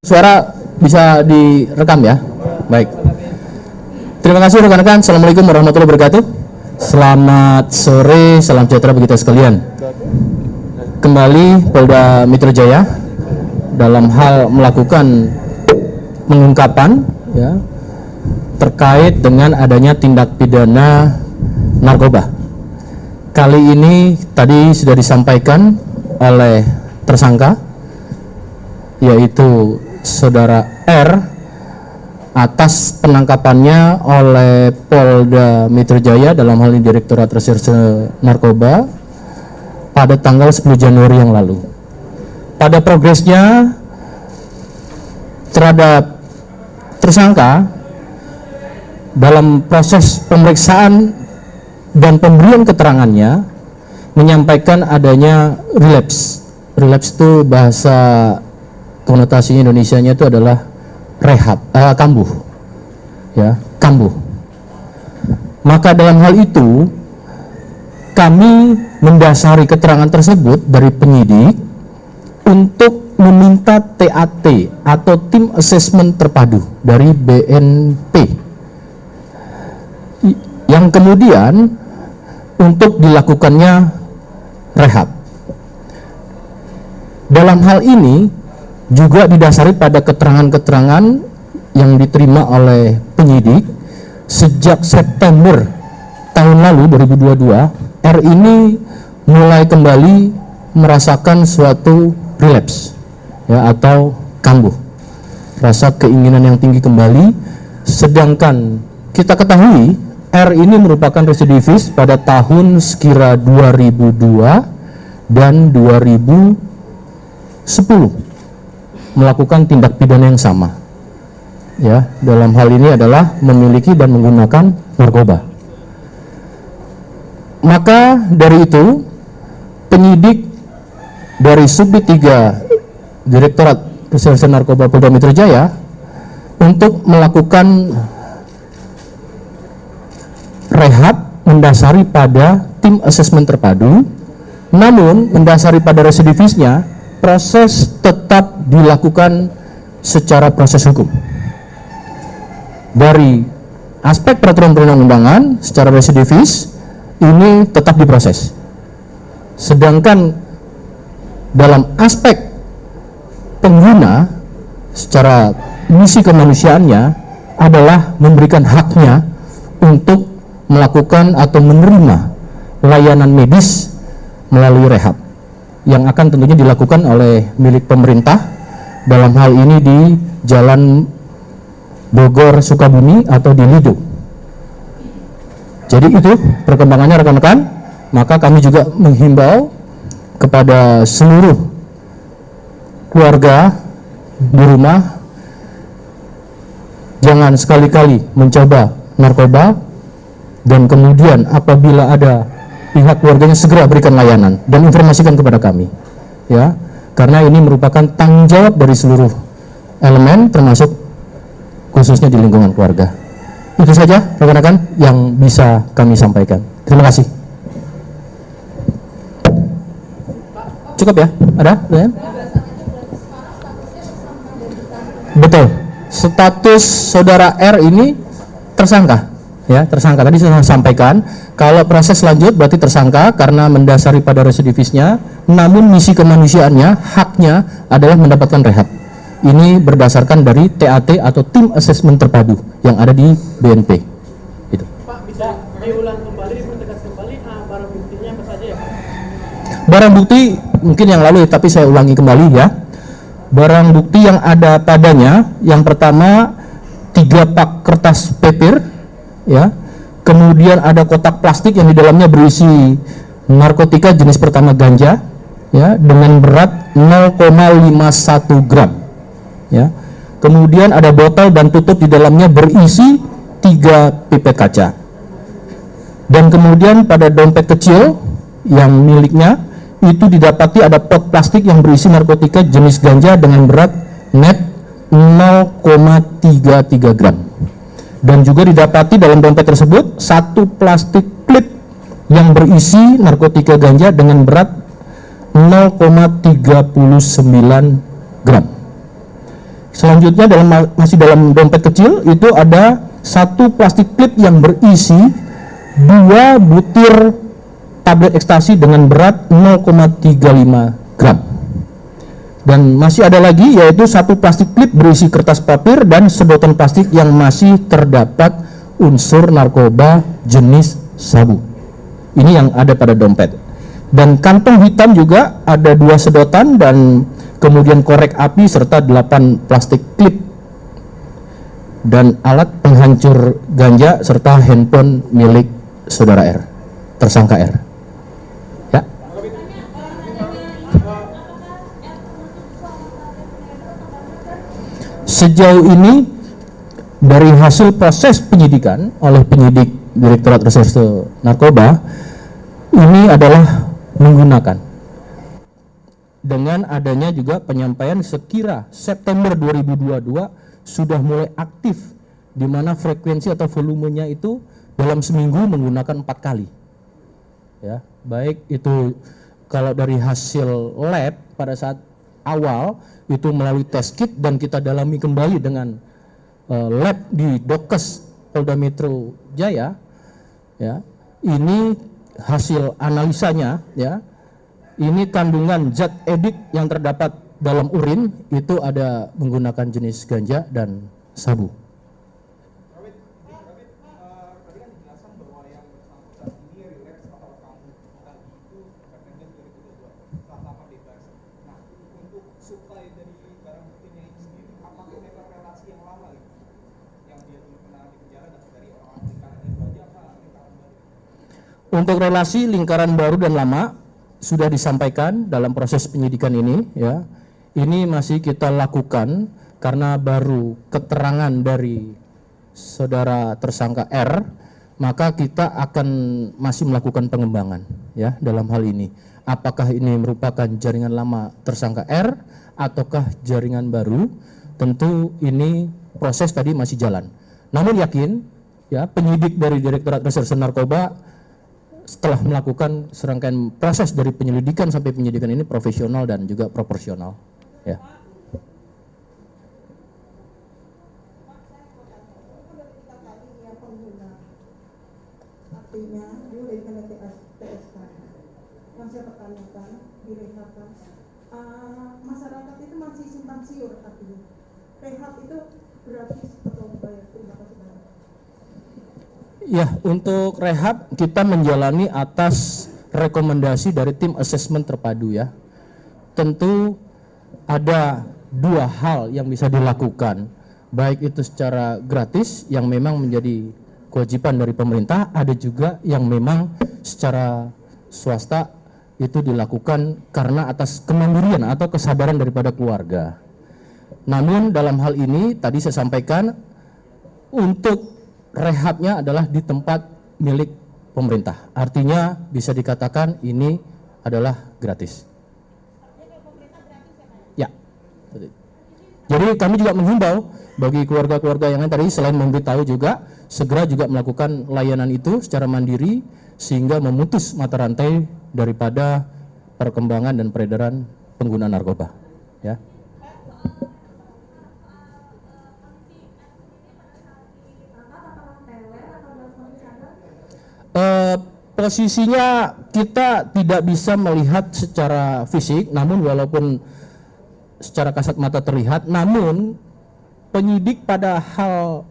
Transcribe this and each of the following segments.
Suara bisa direkam ya? Baik. Terima kasih rekan-rekan. Assalamualaikum warahmatullahi wabarakatuh. Selamat sore, salam sejahtera bagi kita sekalian. Kembali Polda Metro Jaya dalam hal melakukan pengungkapan ya, terkait dengan adanya tindak pidana narkoba. Kali ini tadi sudah disampaikan oleh tersangka, yaitu Saudara R, atas penangkapannya oleh Polda Metro Jaya dalam hal ini Direktorat Reserse Narkoba pada tanggal 10 Januari yang lalu. Pada progresnya terhadap tersangka dalam proses pemeriksaan dan pemberian keterangannya menyampaikan adanya relapse. Relapse itu bahasa konotasi Indonesianya itu adalah rehab, kambuh, ya, kambuh. Maka dalam hal itu kami mendasari keterangan tersebut dari penyidik untuk meminta TAT atau tim assessment terpadu dari BNP, yang kemudian untuk dilakukannya rehab. Dalam hal ini juga didasari pada keterangan-keterangan yang diterima oleh penyidik sejak September tahun lalu 2022, R ini mulai kembali merasakan suatu relapse ya, atau kambuh, rasa keinginan yang tinggi kembali. Sedangkan kita ketahui R ini merupakan residivis pada tahun sekira 2002 dan 2010 melakukan tindak pidana yang sama ya, dalam hal ini adalah memiliki dan menggunakan narkoba. Maka dari itu penyidik dari Subdit 3 Direktorat Reserse Narkoba Polda Metro Jaya untuk melakukan rehab mendasari pada tim asesmen terpadu, namun mendasari pada residivisnya proses tetap dilakukan secara proses hukum. Dari aspek peraturan perundang-undangan secara residivis ini tetap diproses. Sedangkan dalam aspek pengguna secara misi kemanusiaannya adalah memberikan haknya untuk melakukan atau menerima layanan medis melalui rehab yang akan tentunya dilakukan oleh milik pemerintah, dalam hal ini di Jalan Bogor Sukabumi atau di Lido. Jadi itu perkembangannya rekan-rekan. Maka kami juga menghimbau kepada seluruh keluarga di rumah, jangan sekali-kali mencoba narkoba, dan kemudian apabila ada pihak keluarganya segera berikan layanan dan informasikan kepada kami ya, karena ini merupakan tanggung jawab dari seluruh elemen termasuk khususnya di lingkungan keluarga. Itu saja rekan-rekan yang bisa kami sampaikan. Terima kasih. Cukup ya? Ada? Ya? Betul. Status saudara R ini tersangka ya, tersangka. Tadi saya sampaikan kalau proses lanjut berarti tersangka karena mendasari pada residivisnya, namun misi kemanusiaannya, haknya adalah mendapatkan rehab. Ini berdasarkan dari TAT atau tim asesmen terpadu yang ada di BNP. Itu. Pak, bisa diulang kembali, dipertegas kembali barang buktinya apa saja ya Pak? Barang bukti mungkin yang lalu tapi saya ulangi kembali ya. Barang bukti yang ada padanya, yang pertama 3 pak kertas pepir ya, kemudian ada kotak plastik yang di dalamnya berisi narkotika jenis pertama ganja ya, dengan berat 0,51 gram ya. Kemudian ada botol dan tutup di dalamnya berisi 3 pipet kaca. Dan kemudian pada dompet kecil yang miliknya itu didapati ada pot plastik yang berisi narkotika jenis ganja dengan berat net 0,33 gram. Dan juga didapati dalam dompet tersebut 1 plastik klip yang berisi narkotika ganja dengan berat 0,39 gram. Selanjutnya masih dalam dompet kecil itu ada satu plastik klip yang berisi 2 butir tablet ekstasi dengan berat 0,35 gram. Dan masih ada lagi yaitu satu plastik klip berisi kertas papir dan sedotan plastik yang masih terdapat unsur narkoba jenis sabu. Ini yang ada pada dompet. Dan kantong hitam juga ada 2 sedotan dan kemudian korek api serta 8 plastik klip dan alat penghancur ganja serta handphone milik saudara R, tersangka R. Ya. Sejauh ini dari hasil proses penyidikan oleh penyidik Direktorat Reserse Narkoba ini adalah menggunakan dengan adanya juga penyampaian sekira September 2022 sudah mulai aktif di mana frekuensi atau volumenya itu dalam seminggu menggunakan 4 kali. Ya, baik itu kalau dari hasil lab pada saat awal itu melalui test kit dan kita dalami kembali dengan lab di Dokes Polda Metro Jaya, ya, ini hasil analisanya, ya, ini kandungan zat edik yang terdapat dalam urin itu ada menggunakan jenis ganja dan sabu. Untuk relasi lingkaran baru dan lama sudah disampaikan dalam proses penyidikan ini, ya. Ini masih kita lakukan karena baru keterangan dari saudara tersangka R, maka kita akan masih melakukan pengembangan, ya, dalam hal ini. Apakah ini merupakan jaringan lama tersangka R ataukah jaringan baru? Tentu ini proses tadi masih jalan. Namun yakin, ya, penyidik dari Direktorat Reserse Narkoba setelah melakukan serangkaian proses dari penyelidikan sampai penyidikan ini profesional dan juga proporsional, ya. Artinya dia dari PSK yang saya pertanyakan direhatkan, masyarakat itu masih simpang siur, artinya rehat itu gratis atau bayar? Terima kasih banyak. Ya, untuk rehab kita menjalani atas rekomendasi dari tim asesmen terpadu, ya. Tentu ada 2 hal yang bisa dilakukan, baik itu secara gratis yang memang menjadi kewajiban dari pemerintah, ada juga yang memang secara swasta itu dilakukan karena atas kemandirian atau kesadaran daripada keluarga. Namun dalam hal ini tadi saya sampaikan untuk rehabnya adalah di tempat milik pemerintah. Artinya bisa dikatakan ini adalah gratis. Ya. Jadi kami juga menghimbau bagi keluarga-keluarga yang lain tadi selain memberitahu juga segera juga melakukan layanan itu secara mandiri sehingga memutus mata rantai daripada perkembangan dan peredaran penggunaan narkoba. Ya. Posisinya kita tidak bisa melihat secara fisik, namun walaupun secara kasat mata terlihat, namun penyidik pada hal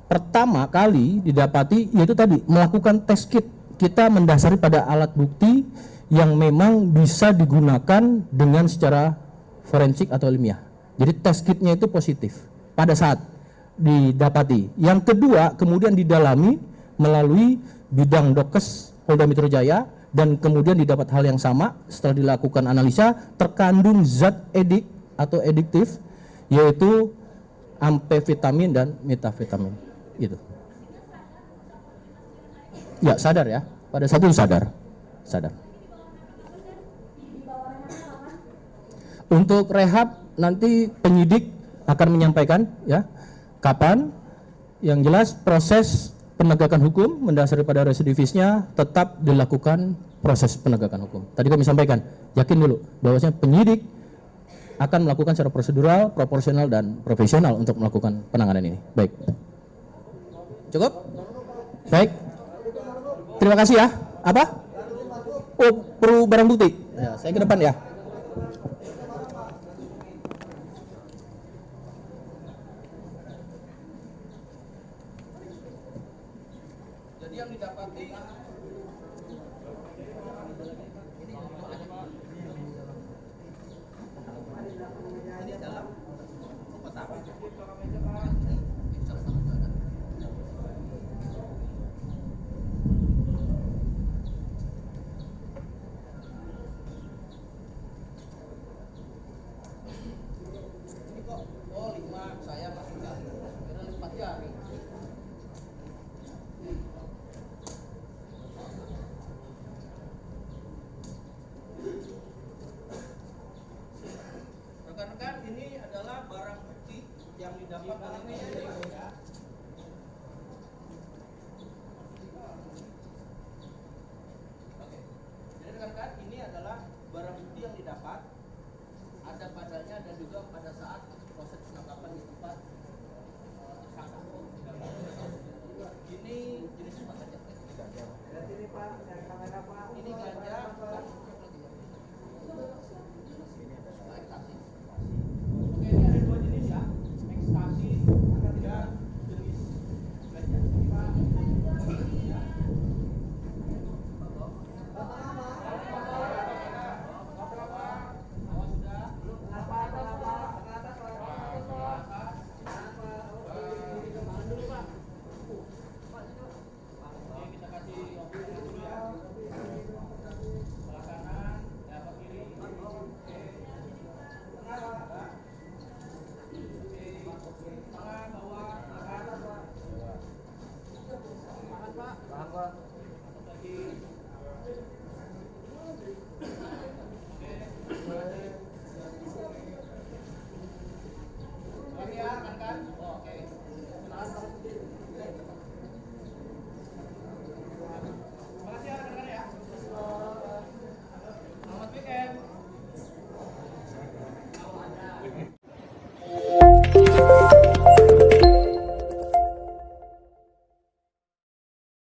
pertama kali didapati yaitu tadi melakukan tes kit. Kita mendasari pada alat bukti yang memang bisa digunakan dengan secara forensik atau ilmiah. Jadi tes kitnya itu positif pada saat didapati. Yang kedua kemudian didalami melalui bidang Dokes Polda Metro Jaya dan kemudian didapat hal yang sama setelah dilakukan analisa terkandung zat edik atau ediktif yaitu amfetamin dan metafetamin gitu. Ya, sadar ya. Pada saat itu sadar. Untuk rehab nanti penyidik akan menyampaikan ya kapan. Yang jelas proses penegakan hukum mendasari pada residivisnya tetap dilakukan proses penegakan hukum. Tadi kami sampaikan, yakin dulu bahwasanya penyidik akan melakukan secara prosedural, proporsional, dan profesional untuk melakukan penanganan ini. Baik. Cukup? Baik. Terima kasih ya. Apa? Oh, perlu barang bukti. Ya, saya ke depan ya. Jadi yang didapati ini dalam kotak. Ini kok, oh 5, saya masih enggak. Karena 4 jari. Rekan-rekan, ini adalah barang bukti yang didapat oleh penyidik. Oke. Jadi rekan-rekan, ini adalah barang bukti yang didapat, ada padanya dan juga pada saat